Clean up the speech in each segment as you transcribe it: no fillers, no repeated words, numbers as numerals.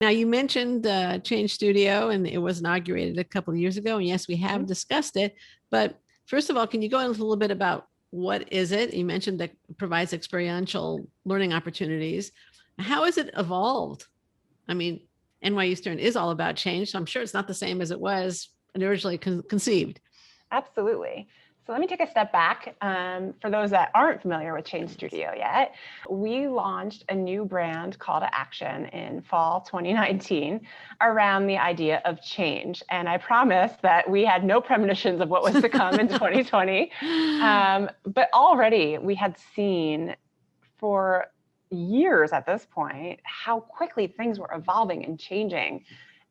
Now, you mentioned Change Studio, and it was inaugurated a couple of years ago. And yes, we have discussed it. But first of all, can you go into a little bit about what is it? You mentioned that it provides experiential learning opportunities. How has it evolved? I mean, NYU Stern is all about change, so I'm sure it's not the same as it was originally conceived. Absolutely. So let me take a step back. For those that aren't familiar with Change Studio yet, we launched a new brand, Call to Action, in fall 2019 around the idea of change. And I promise that we had no premonitions of what was to come in 2020. But already we had seen for years at this point how quickly things were evolving and changing.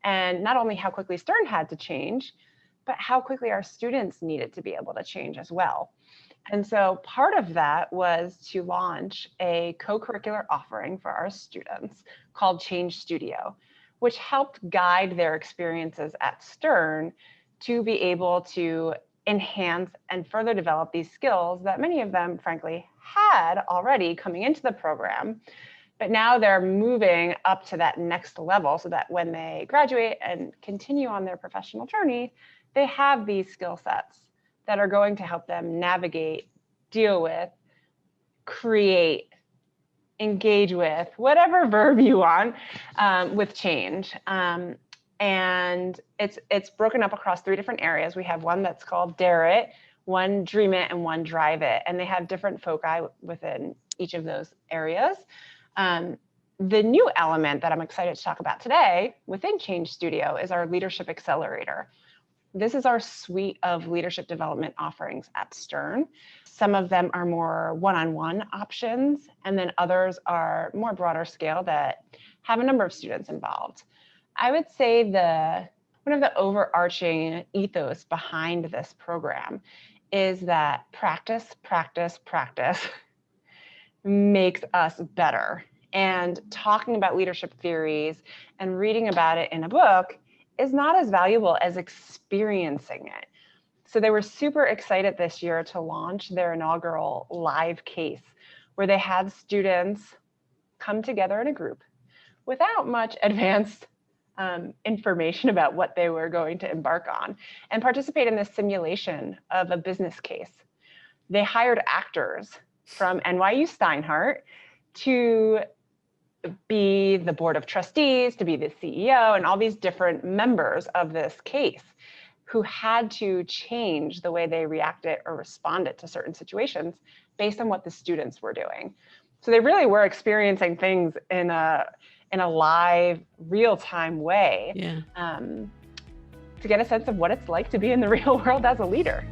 And not only how quickly Stern had to change, but how quickly our students needed to be able to change as well. And so part of that was to launch a co-curricular offering for our students called Change Studio, which helped guide their experiences at Stern to be able to enhance and further develop these skills that many of them, frankly, had already coming into the program. But now they're moving up to that next level so that when they graduate and continue on their professional journey, they have these skill sets that are going to help them navigate, deal with, create, engage with, whatever verb you want, with change. And it's broken up across 3 different areas. We have one that's called Dare It, one Dream It, and one Drive It. And they have different foci within each of those areas. The new element that I'm excited to talk about today within Change Studio is our Leadership Accelerator. This is our suite of leadership development offerings at Stern. Some of them are more one-on-one options, and then others are more broader scale that have a number of students involved. I would say one of the overarching ethos behind this program is that practice, practice, practice makes us better. And talking about leadership theories and reading about it in a book is not as valuable as experiencing it. So they were super excited this year to launch their inaugural live case, where they had students come together in a group without much advanced information about what they were going to embark on and participate in this simulation of a business case. They hired actors from NYU Steinhardt to be the board of trustees, to be the CEO, and all these different members of this case who had to change the way they reacted or responded to certain situations based on what the students were doing. So they really were experiencing things in a live, real-time way, to get a sense of what it's like to be in the real world as a leader.